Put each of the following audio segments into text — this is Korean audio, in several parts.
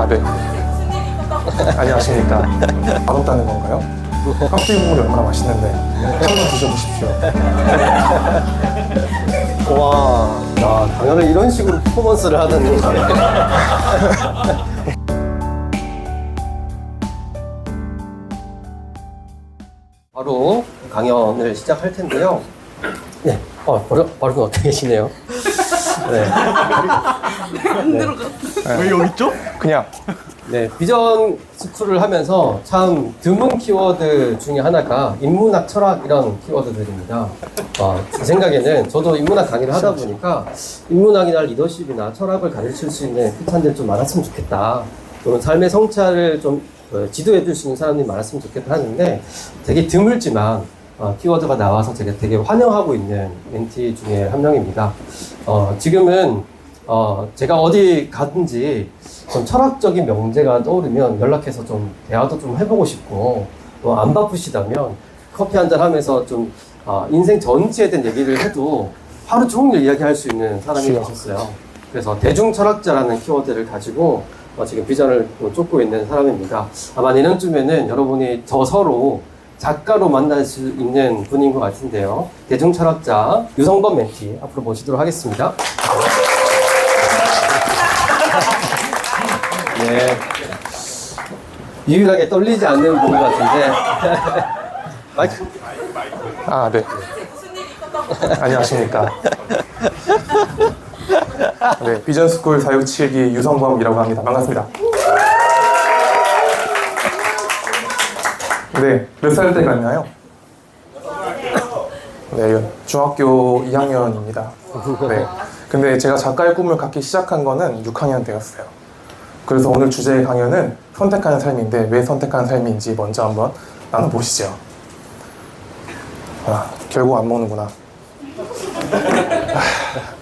아, 네. 안녕하십니까. 맛없다는 건가요? 깍두기 국물이 얼마나 맛있는데 한번 드셔보십시오. 와, 강연을 이런 식으로 퍼포먼스를 하다니. 바로 강연을 시작할 텐데요. 네, 바로 어떻게 계시네요. 네. 왜 여기 있죠? 그냥 네, 비전 스쿨을 하면서 참 드문 키워드 중에 하나가 인문학, 철학 이런 키워드들입니다. 제 생각에는 저도 인문학 강의를 하다 보니까 인문학이나 리더십이나 철학을 가르칠 수 있는 피찬들 좀 많았으면 좋겠다. 또는 삶의 성찰을 좀 지도해 줄 수 있는 사람들이 많았으면 좋겠다 하는데 되게 드물지만 키워드가 나와서 제가 되게 환영하고 있는 멘티 중에 한 명입니다. 지금은 제가 어디 가든지 좀 철학적인 명제가 떠오르면 연락해서 좀 대화도 좀 해보고 싶고 또 안 바쁘시다면 커피 한잔 하면서 좀 인생 전체에 대한 얘기를 해도 하루 종일 이야기할 수 있는 사람이 되셨어요. 그래서 대중철학자라는 키워드를 가지고 지금 비전을 쫓고 있는 사람입니다. 아마 내년쯤에는 여러분이 저 서로 작가로 만날 수 있는 분인 것 같은데요. 대중철학자 유성범 멘티 앞으로 모시도록 하겠습니다. 네. 유일하게 떨리지 않는 분 같은데. 마이크. 아, 네. 안녕하십니까. 네, 비전스쿨 467기 유성범이라고 합니다. 반갑습니다. 네, 몇 살 때 갔나요? 네, 중학교 2학년입니다. 네, 근데 제가 작가의 꿈을 갖기 시작한 거는 6학년 때였어요. 그래서 오늘 주제의 강연은 선택하는 삶인데 왜 선택하는 삶인지 먼저 한번 나눠보시죠. 결국 안 먹는구나.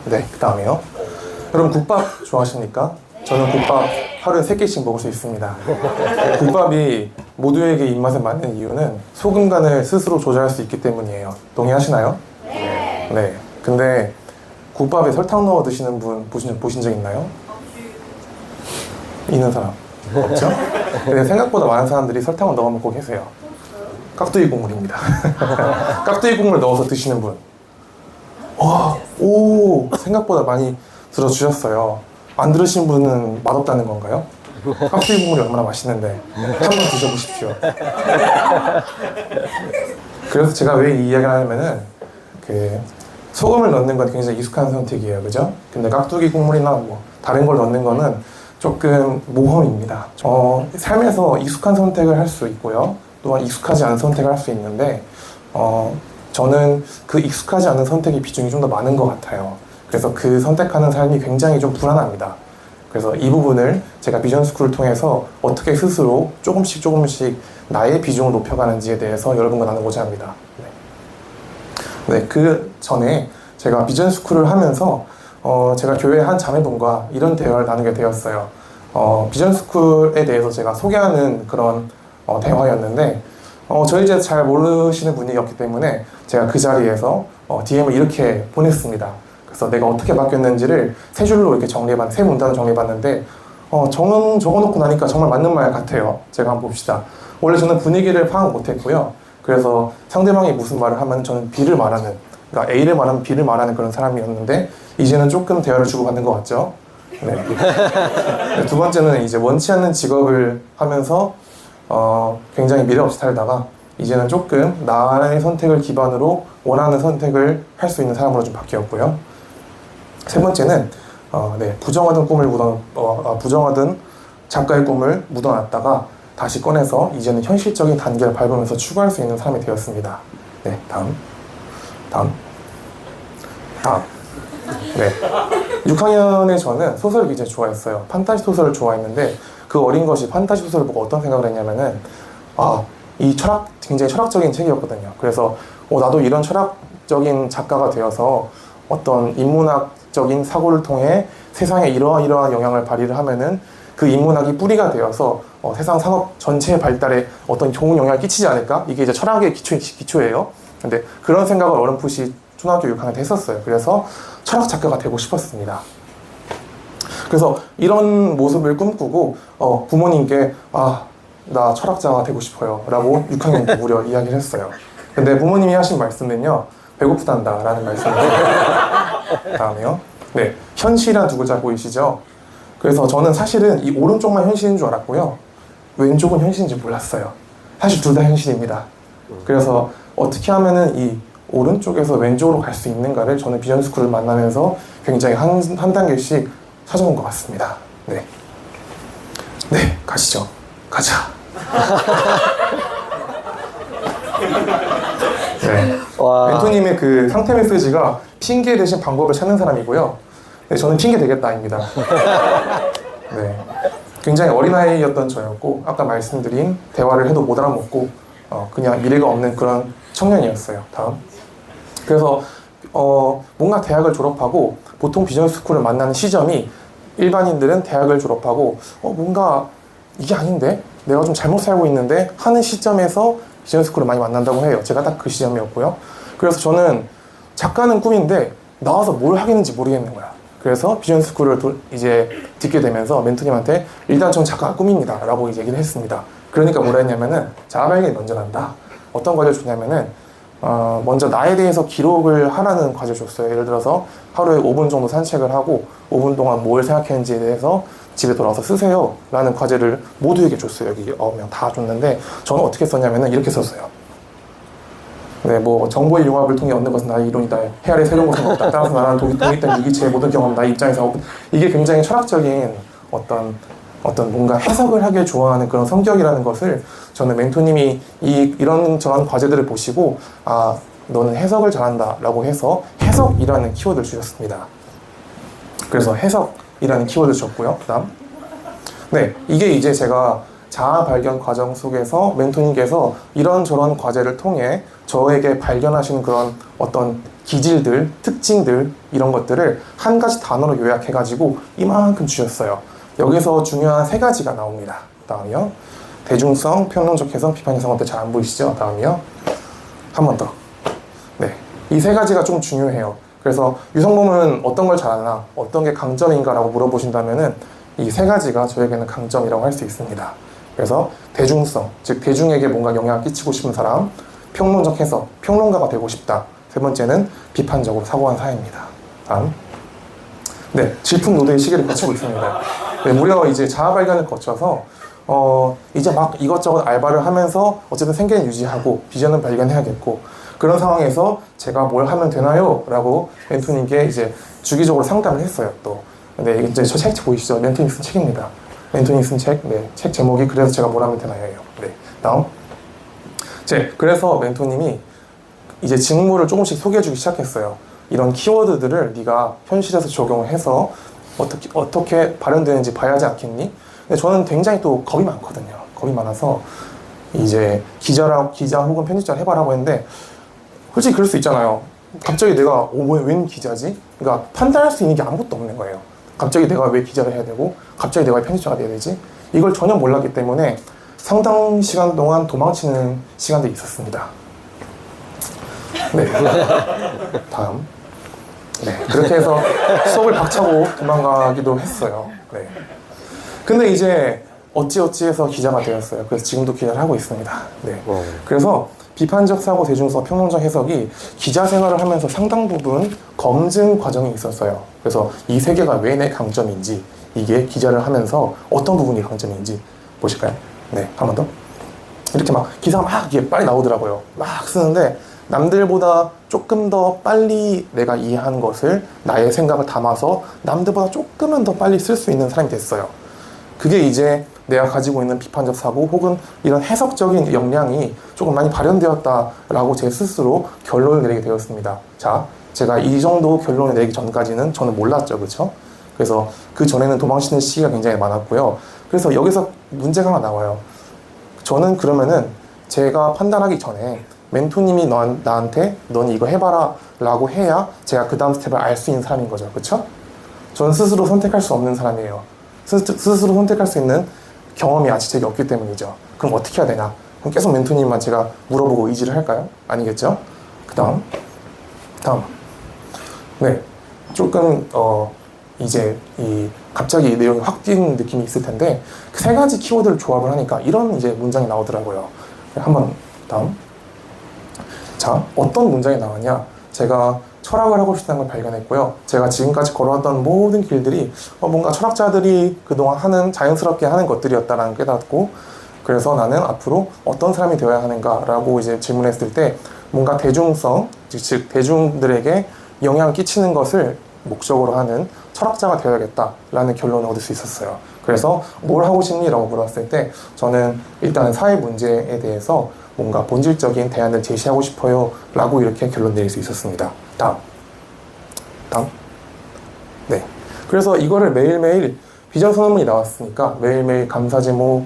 네, 그 다음에요. 여러분 국밥 좋아하십니까? 저는 국밥 하루에 3끼씩 먹을 수 있습니다. 국밥이 모두에게 입맛에 맞는 이유는 소금 간을 스스로 조절할 수 있기 때문이에요. 동의하시나요? 네. 근데 국밥에 설탕 넣어 드시는 분 보신 적 있나요? 있는 사람 없죠? 근데 생각보다 많은 사람들이 설탕을 넣어 먹고 계세요. 깍두기 국물입니다. 깍두기 국물 넣어서 드시는 분. 오, 생각보다 많이 들어주셨어요. 안 들으신 분은 맛없다는 건가요? 깍두기 국물이 얼마나 맛있는데 한번 드셔보십시오. 그래서 제가 왜 이 이야기를 하냐면은 소금을 넣는 건 굉장히 익숙한 선택이에요, 그죠? 근데 깍두기 국물이나 뭐 다른 걸 넣는 거는 조금 모험입니다. 삶에서 익숙한 선택을 할 수 있고요, 또한 익숙하지 않은 선택을 할 수 있는데 저는 그 익숙하지 않은 선택의 비중이 좀 더 많은 것 같아요. 그래서 그 선택하는 삶이 굉장히 좀 불안합니다. 그래서 이 부분을 제가 비전스쿨을 통해서 어떻게 스스로 조금씩 나의 비중을 높여가는지에 대해서 여러분과 나누고자 합니다. 네, 그 전에 제가 비전스쿨을 하면서 제가 교회 한 자매분과 이런 대화를 나누게 되었어요. 비전스쿨에 대해서 제가 소개하는 그런 대화였는데 저희 이제 잘 모르시는 분이었기 때문에 제가 그 자리에서 DM을 이렇게 보냈습니다. 그래서 내가 어떻게 바뀌었는지를 세 줄로 이렇게 세 문단을 정리해봤는데 적어놓고 나니까 정말 맞는 말 같아요. 제가 한번 봅시다. 원래 저는 분위기를 파악 못했고요. 그래서 상대방이 무슨 말을 하면 저는 B를 말하는, 그러니까 A를 말하면 B를 말하는 그런 사람이었는데 이제는 조금 대화를 주고받는 것 같죠. 네. 두 번째는 이제 원치 않는 직업을 하면서 굉장히 미래 없이 살다가 이제는 조금 나의 선택을 기반으로 원하는 선택을 할 수 있는 사람으로 좀 바뀌었고요. 세 번째는 부정하던 작가의 꿈을 묻어놨다가 다시 꺼내서 이제는 현실적인 단계를 밟으면서 추구할 수 있는 사람이 되었습니다. 네, 다음. 네. 6학년에 저는 소설을 굉장히 좋아했어요. 판타지 소설을 좋아했는데 그 어린 것이 판타지 소설을 보고 어떤 생각을 했냐면은 이 굉장히 철학적인 책이었거든요. 그래서 나도 이런 철학적인 작가가 되어서 어떤 인문학적인 사고를 통해 세상에 이러한 영향을 발휘를 하면은 그 인문학이 뿌리가 되어서 세상 산업 전체의 발달에 어떤 좋은 영향을 끼치지 않을까? 이게 이제 철학의 기초예요. 근데 그런 생각을 어렴풋이 초등학교 6학년 때 했었어요. 그래서 철학 작가가 되고 싶었습니다. 그래서 이런 모습을 꿈꾸고 부모님께 나 철학자가 되고 싶어요 라고 6학년 때 무려 이야기를 했어요. 근데 부모님이 하신 말씀은요, 배고프단다 라는 말씀이에요. 다음에요. 네, 현실이란 두 글자 보이시죠? 그래서 저는 사실은 이 오른쪽만 현실인 줄 알았고요, 왼쪽은 현실인지 몰랐어요. 사실 둘 다 현실입니다. 그래서 어떻게 하면은 이 오른쪽에서 왼쪽으로 갈 수 있는가를 저는 비전스쿨을 만나면서 굉장히 한 단계씩 찾아온 것 같습니다. 네, 네, 가시죠. 가자. 네. 와. 멘토님의 그 상태 메시지가 핑계 대신 방법을 찾는 사람이고요. 네, 저는 핑계 되겠다입니다. 네. 굉장히 어린아이였던 저였고, 아까 말씀드린 대화를 해도 못 알아먹고, 그냥 미래가 없는 그런 청년이었어요. 다음. 그래서, 뭔가 대학을 졸업하고, 보통 비전스쿨을 만나는 시점이 일반인들은 대학을 졸업하고, 뭔가 이게 아닌데? 내가 좀 잘못 살고 있는데? 하는 시점에서 비전스쿨을 많이 만난다고 해요. 제가 딱 그 시점이었고요. 그래서 저는 작가는 꿈인데, 나와서 뭘 하겠는지 모르겠는 거야. 그래서 비전스쿨을 이제 듣게 되면서 멘토님한테 일단 전 작가가 꿈입니다 라고 이제 얘기를 했습니다. 그러니까 뭐라 했냐면은 자아발견이 먼저 난다. 어떤 과제를 줬냐면은 먼저 나에 대해서 기록을 하라는 과제를 줬어요. 예를 들어서 하루에 5분 정도 산책을 하고 5분 동안 뭘 생각했는지에 대해서 집에 돌아와서 쓰세요 라는 과제를 모두에게 줬어요. 여기 9명 다 줬는데 저는 어떻게 썼냐면은 이렇게 썼어요. 네, 뭐 정보의 융합을 통해 얻는 것은 나의 이론이다. 헤아려 새로운 것은 없다. 따라서 나는 독립된 이기체의 모든 경험 나의 입장에서 이게 굉장히 철학적인 어떤 뭔가 해석을 하길 좋아하는 그런 성격이라는 것을 저는 멘토님이 이런 저런 과제들을 보시고 너는 해석을 잘한다라고 해서 해석이라는 키워드를 주셨습니다. 그래서 해석이라는 키워드를 줬고요. 그다음 네, 이게 이제 제가 자아 발견 과정 속에서 멘토님께서 이런저런 과제를 통해 저에게 발견하시는 그런 어떤 기질들, 특징들 이런 것들을 한 가지 단어로 요약해가지고 이만큼 주셨어요. 여기서 중요한 3가지가 나옵니다. 다음이요. 대중성, 평론적 해석, 비판 해석. 어때? 잘 안 보이시죠? 다음이요. 한 번 더. 네, 이 3가지가 좀 중요해요. 그래서 유성범은 어떤 걸 잘하나, 어떤 게 강점인가라고 물어보신다면은 이 3가지가 저에게는 강점이라고 할 수 있습니다. 그래서 대중성, 즉 대중에게 뭔가 영향을 끼치고 싶은 사람, 평론적 해석, 평론가가 되고 싶다. 3번째는 비판적으로 사고한 사회입니다. 다음. 네, 질풍노도의 시기를 거치고 있습니다. 네, 무려 이제 자아 발견을 거쳐서 이제 막 이것저것 알바를 하면서 어쨌든 생계는 유지하고 비전은 발견해야겠고 그런 상황에서 제가 뭘 하면 되나요? 라고 멘토님께 이제 주기적으로 상담을 했어요. 또. 네, 이제 저 책 보이시죠? 멘토님 쓴 책입니다. 멘토님 쓴 책, 네, 책 제목이 그래서 제가 뭘 하면 되나요?예요. 네, 다음. 그래서 멘토님이 이제 직무를 조금씩 소개해주기 시작했어요. 이런 키워드들을 네가 현실에서 적용을 해서 어떻게 발현되는지 봐야 하지 않겠니? 근데 저는 굉장히 또 겁이 많거든요. 겁이 많아서 이제 기자 혹은 편집자를 해봐라고 했는데 솔직히 그럴 수 있잖아요. 갑자기 내가 웬 기자지? 그러니까 판단할 수 있는 게 아무것도 없는 거예요. 갑자기 내가 왜 기자를 해야 되고 갑자기 내가 왜 편집자가 돼야 되지? 이걸 전혀 몰랐기 때문에 상당 시간 동안 도망치는 시간들이 있었습니다. 네. 다음. 네. 그렇게 해서 수업을 박차고 도망가기도 했어요. 네. 근데 이제 어찌어찌해서 기자가 되었어요. 그래서 지금도 기자를 하고 있습니다. 네. 그래서 비판적 사고, 대중성, 평론적 해석이 기자 생활을 하면서 상당 부분 검증 과정이 있었어요. 그래서 이 3개가 왜 내 강점인지, 이게 기자를 하면서 어떤 부분이 강점인지 보실까요? 네, 한 번 더. 이렇게 막 기사가 막 이게 빨리 나오더라고요. 막 쓰는데 남들보다 조금 더 빨리 내가 이해한 것을 나의 생각을 담아서 남들보다 조금은 더 빨리 쓸 수 있는 사람이 됐어요. 그게 이제 내가 가지고 있는 비판적 사고 혹은 이런 해석적인 역량이 조금 많이 발현되었다라고 제 스스로 결론을 내리게 되었습니다. 자, 제가 이 정도 결론을 내기 전까지는 저는 몰랐죠, 그렇죠? 그래서 그 전에는 도망치는 시기가 굉장히 많았고요. 그래서 여기서 문제가 하나 나와요. 저는 그러면은 제가 판단하기 전에 멘토님이 나한테 넌 이거 해봐라 라고 해야 제가 그 다음 스텝을 알 수 있는 사람인 거죠, 그렇죠? 저는 스스로 선택할 수 없는 사람이에요. 스스로 선택할 수 있는 경험이 아직 제게 없기 때문이죠. 그럼 어떻게 해야 되나? 그럼 계속 멘토님만 제가 물어보고 의지를 할까요? 아니겠죠? 그 다음. 네, 조금 이제 갑자기 내용이 확 뛴 느낌이 있을 텐데 그 세 가지 키워드를 조합을 하니까 이런 이제 문장이 나오더라고요. 한번 다음. 자, 어떤 문장이 나왔냐? 제가 철학을 하고 싶다는 걸 발견했고요. 제가 지금까지 걸어왔던 모든 길들이 뭔가 철학자들이 그동안 자연스럽게 하는 것들이었다는 걸 깨닫고, 그래서 나는 앞으로 어떤 사람이 되어야 하는가라고 이제 질문했을 때 뭔가 대중성, 즉 대중들에게 영향을 끼치는 것을 목적으로 하는 철학자가 되어야겠다라는 결론을 얻을 수 있었어요. 그래서 뭘 하고 싶니? 라고 물었을 때 저는 일단 사회 문제에 대해서 뭔가 본질적인 대안을 제시하고 싶어요 라고 이렇게 결론 내릴 수 있었습니다. 다음. 네. 그래서 이거를 매일매일 비전 선언문이 나왔으니까 매일매일 감사 제목,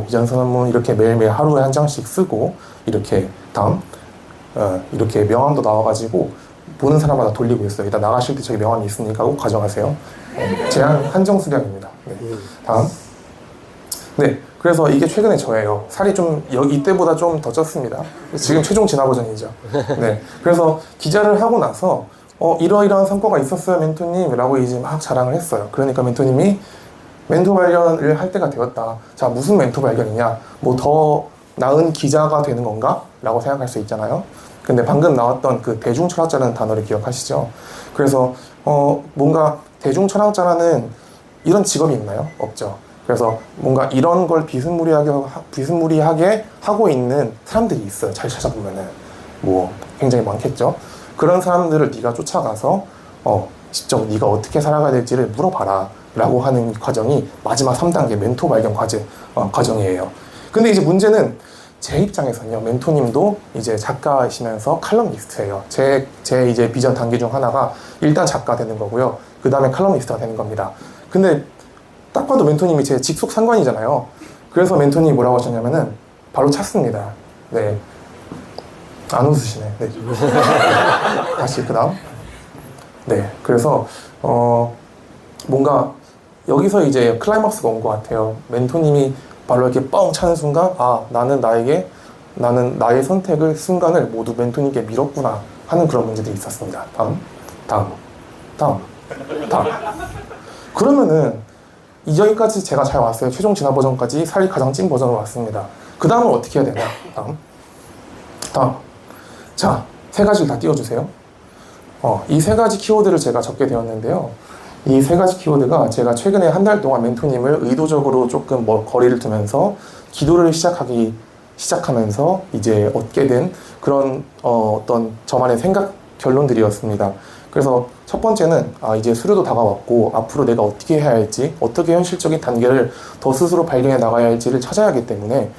비전 선언문 이렇게 매일매일 하루에 한 장씩 쓰고 이렇게 이렇게 명함도 나와가지고 보는 사람마다 돌리고 있어요. 일단 나가실 때 저기 명함이 있으니까 꼭 가져가세요. 제한 한정 수량입니다. 네. 다음. 네. 그래서 이게 최근에 저예요. 살이 좀 이때보다 좀 더 쪘습니다. 지금 최종 진화 버전이죠. 네. 그래서 기자를 하고 나서 이러이러한 성과가 있었어요, 멘토님 라고 이제 막 자랑을 했어요. 그러니까 멘토님이 멘토 발견을 할 때가 되었다. 자, 무슨 멘토 발견이냐? 더 나은 기자가 되는 건가? 라고 생각할 수 있잖아요. 근데 방금 나왔던 그 대중철학자라는 단어를 기억하시죠? 그래서 뭔가 대중철학자라는 이런 직업이 있나요? 없죠. 그래서 뭔가 이런 걸 비스무리하게 하고 있는 사람들이 있어요. 잘 찾아보면은 굉장히 많겠죠. 그런 사람들을 네가 쫓아가서 직접 네가 어떻게 살아가야 될지를 물어봐라 라고 하는 과정이 마지막 3단계 멘토 발견 과정이에요. 근데 이제 문제는 제 입장에서는요, 멘토님도 이제 작가이시면서 칼럼니스트예요. 제 이제 비전 단계 중 하나가 일단 작가 되는 거고요. 그 다음에 칼럼니스트가 되는 겁니다. 근데 딱 봐도 멘토님이 제 직속 상관이잖아요. 그래서 멘토님이 뭐라고 하셨냐면은 바로 찼습니다. 네. 안 웃으시네. 네. 다시 그 다음. 네. 그래서 뭔가 여기서 이제 클라이막스가 온 것 같아요. 멘토님이 바로 이렇게 뻥 차는 순간 나는 나의 선택을 순간을 모두 멘토님께 밀었구나 하는 그런 문제들이 있었습니다. 다음. 그러면은 여기까지 제가 잘 왔어요. 최종 진화 버전까지 살이 가장 찐 버전으로 왔습니다. 그 다음은 어떻게 해야 되나? 다음. 자, 세 가지를 다 띄워주세요. 이 세 가지 키워드를 제가 적게 되었는데요. 이 세 가지 키워드가 제가 최근에 한 달 동안 멘토님을 의도적으로 조금 거리를 두면서 기도를 시작하면서 이제 얻게 된 그런 어떤 저만의 생각 결론들이었습니다. 그래서 첫 번째는 이제 수료도 다가왔고 앞으로 내가 어떻게 해야 할지, 어떻게 현실적인 단계를 더 스스로 발견해 나가야 할지를 찾아야 하기 때문에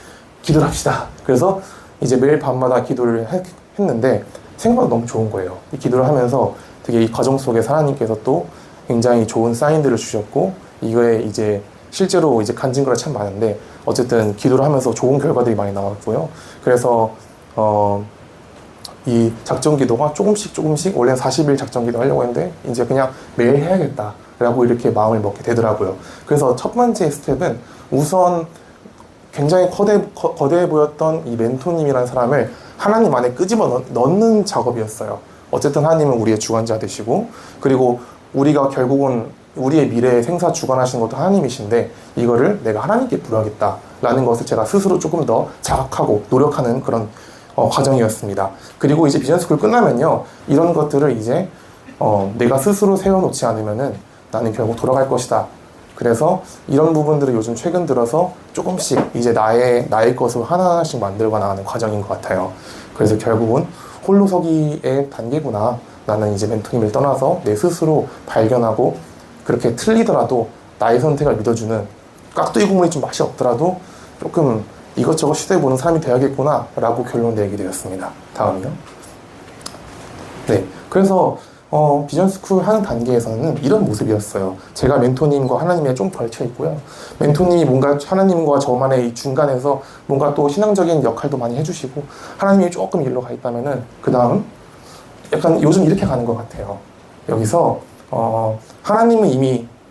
기도를 합시다. 그래서 이제 매일 밤마다 기도를 했는데 생각보다 너무 좋은 거예요. 이 기도를 하면서 되게 이 과정 속에 하나님께서 또 굉장히 좋은 사인들을 주셨고, 이거에 이제 실제로 이제 간증 거가 참 많은데 어쨌든 기도를 하면서 좋은 결과들이 많이 나왔고요. 그래서 이 작전 기도가 조금씩 원래는 40일 작전 기도 하려고 했는데 이제 그냥 매일 해야겠다 라고 이렇게 마음을 먹게 되더라고요. 그래서 첫 번째 스텝은 우선 굉장히 거대해 보였던 이 멘토님이라는 사람을 하나님 안에 끄집어 넣는 작업이었어요. 어쨌든 하나님은 우리의 주관자 되시고, 그리고 우리가 결국은 우리의 미래에 생사 주관하시는 것도 하나님이신데 이거를 내가 하나님께 부여하겠다라는 것을 제가 스스로 조금 더 자각하고 노력하는 그런 과정이었습니다. 그리고 이제 비전스쿨 끝나면요, 이런 것들을 이제 내가 스스로 세워놓지 않으면은 나는 결국 돌아갈 것이다. 그래서 이런 부분들을 요즘 최근 들어서 조금씩 이제 나의 것을 하나하나씩 만들어 나가는 과정인 것 같아요. 그래서 결국은 홀로 서기의 단계구나. 나는 이제 멘토님을 떠나서 내 스스로 발견하고, 그렇게 틀리더라도 나의 선택을 믿어주는 깍두기 국물이 좀 맛이 없더라도 조금 이것저것 시도해보는 사람이 되어야겠구나 라고 결론 내게 되었습니다. 다음이요. 네. 그래서 비전스쿨 하는 단계에서는 이런 모습이었어요. 제가 멘토님과 하나님에 좀 걸쳐 있고요. 멘토님이 뭔가 하나님과 저만의 이 중간에서 뭔가 또 신앙적인 역할도 많이 해주시고, 하나님이 조금 일로 가 있다면은 그 다음 약간 요즘 이렇게 가는 것 같아요. 여기서 하나님은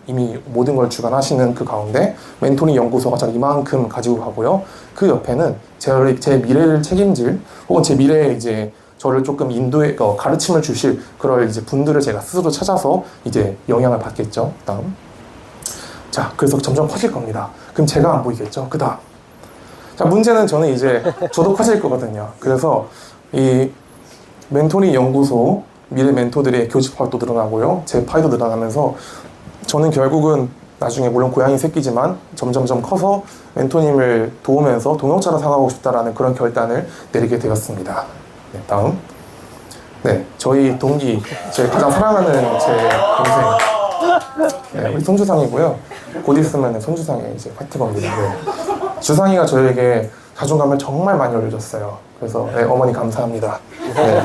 이미 모든 걸 주관하시는 그 가운데 멘토링 연구소가 저 이만큼 가지고 가고요. 그 옆에는 제 미래를 책임질, 혹은 제 미래에 이제 저를 조금 인도에 가르침을 주실 그럴 이제 분들을 제가 스스로 찾아서 이제 영향을 받겠죠. 다음. 자, 그래서 점점 커질 겁니다. 그럼 제가 안 보이겠죠? 그 다음. 자, 문제는 저는 이제 저도 커질 거거든요. 그래서 이 멘토링 연구소 미래 멘토들의 교집합도 늘어나고요. 제 파이도 늘어나면서 저는 결국은 나중에 물론 고양이 새끼지만 점점점 커서 멘토님을 도우면서 동역자로 살아가고 싶다라는 그런 결단을 내리게 되었습니다. 네, 다음. 네, 저희 동기, 제 가장 사랑하는 제 동생. 네, 우리 손주상이고요. 곧 있으면 손주상의 이제 파트너입니다. 네. 주상이가 저에게 자존감을 정말 많이 올려줬어요. 그래서 네, 어머니 감사합니다. 네.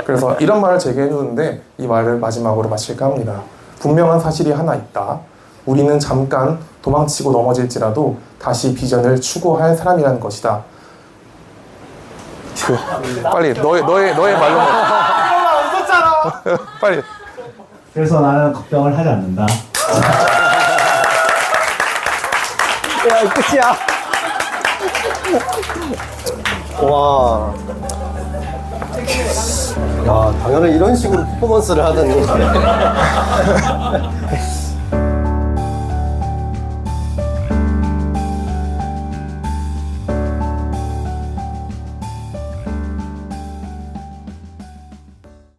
그래서 이런 말을 제게 해주는데 이 말을 마지막으로 마칠까 합니다. 분명한 사실이 하나 있다. 우리는 잠깐 도망치고 넘어질지라도 다시 비전을 추구할 사람이라는 것이다. 빨리 너의 말로. 없었잖아. 빨리. 그래서 나는 걱정을 하지 않는다. 야, 끝이야. 와. 야, 당연히 이런 식으로 퍼포먼스를 하더니.